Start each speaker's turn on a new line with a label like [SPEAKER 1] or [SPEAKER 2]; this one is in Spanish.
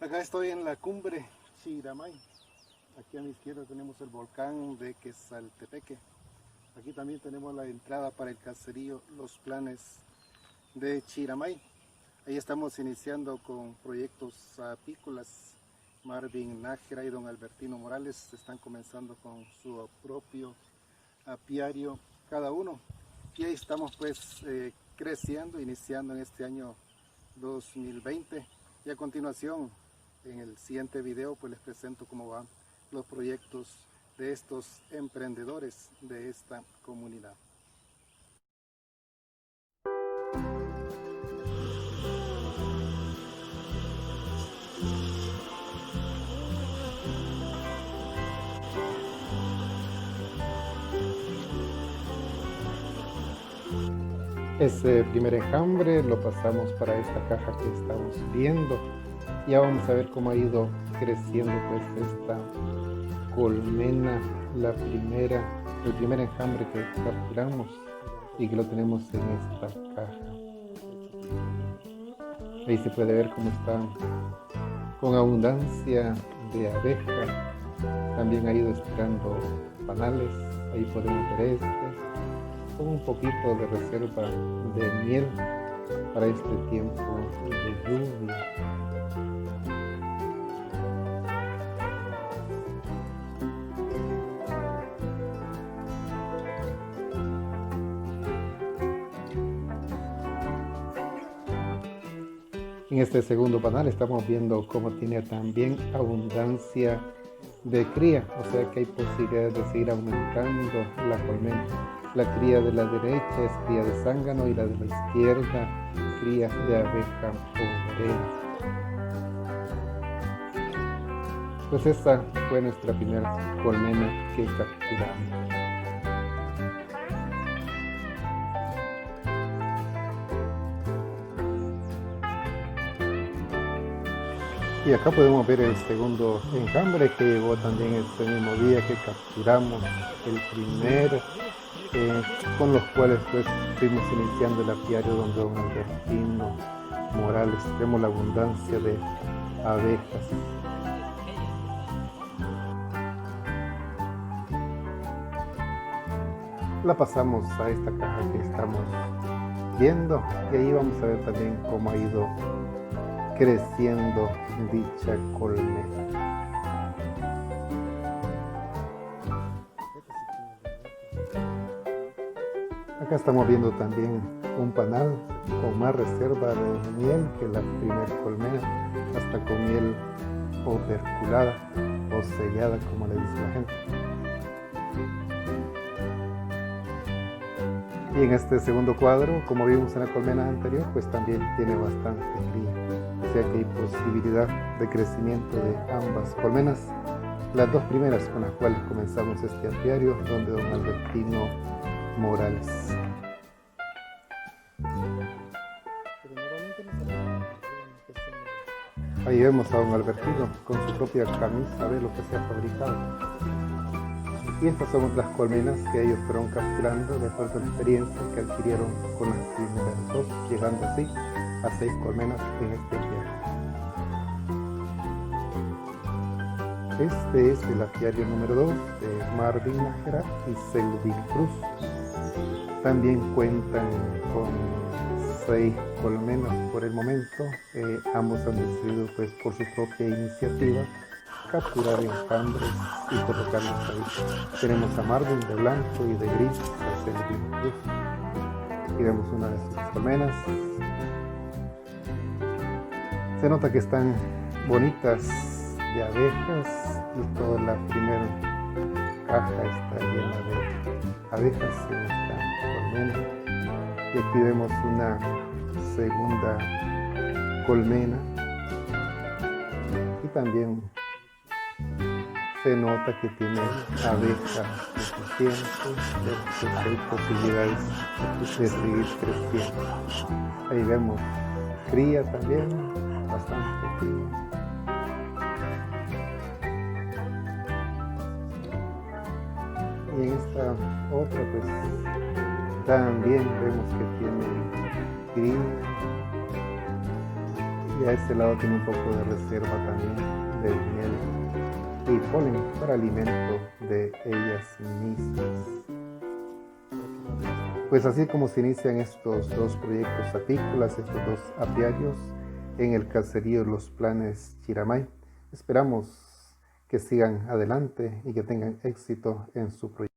[SPEAKER 1] Acá estoy en la cumbre Chiramay. Aquí a mi izquierda tenemos el volcán de Quesaltepeque. Aquí también tenemos la entrada para el caserío Los Planes de Chiramay. Ahí estamos iniciando con proyectos apícolas. Marvin Nájera y don Albertino Morales están comenzando con su propio apiario cada uno. Y ahí estamos pues creciendo, iniciando en este año 2020. Y a continuación, en el siguiente video, pues les presento cómo van los proyectos de estos emprendedores de esta comunidad. Ese primer enjambre lo pasamos para esta caja que estamos viendo. Ya vamos a ver cómo ha ido creciendo pues esta colmena, el primer enjambre que capturamos y que lo tenemos en esta caja. Ahí se puede ver cómo está con abundancia de abeja. También ha ido esperando panales. Ahí podemos ver con un poquito de reserva de miel para este tiempo de lluvia. En este segundo panal estamos viendo cómo tiene también abundancia de cría, o sea que hay posibilidad de seguir aumentando la colmena. La cría de la derecha es cría de zángano y la de la izquierda cría de abeja obrera. Pues esta fue nuestra primera colmena que capturamos. Y acá podemos ver el segundo enjambre que llegó también este mismo día que capturamos el primero, con los cuales pues fuimos iniciando el apiario donde don Albertino Morales. Vemos la abundancia de abejas. La pasamos a esta caja que estamos viendo y ahí vamos a ver también cómo ha ido creciendo dicha colmena. Acá estamos viendo también un panal con más reserva de miel que la primera colmena, hasta con miel operculada o sellada, como le dice la gente. Y en este segundo cuadro, como vimos en la colmena anterior, pues también tiene bastante cría. O sea que hay posibilidad de crecimiento de ambas colmenas. Las dos primeras con las cuales comenzamos este apiario, donde don Albertino Morales. Ahí vemos a don Albertino con su propia camisa, ve lo que se ha fabricado. Y estas son otras colmenas que ellos fueron capturando de acuerdo a la experiencia que adquirieron con las primeras dos, llegando así a 6 colmenas en este apiario. Este es el apiario número 2 de Marvin Nájera y Selvin Cruz. También cuentan con 6 colmenas por el momento. Ambos han decidido pues por su propia iniciativa capturar enjambres y colocarlos ahí. Tenemos a Marvin de blanco y de gris, a Selvin Cruz. Y vemos una de sus colmenas. Se nota que están bonitas de abejas y toda la primera caja está llena de abejas en esta colmena. Y aquí vemos una segunda colmena y también se nota que tiene abejas suficientes, que hay posibilidades de seguir creciendo. Ahí vemos cría también, bastante cría. Y en esta otra pues también vemos que tiene cría y a este lado tiene un poco de reserva también de miel y polen para alimento de ellas mismas. Pues así como se inician estos dos proyectos apícolas, estos dos apiarios en el caserío Los Planes Chiramay. Esperamos que sigan adelante y que tengan éxito en su proyecto.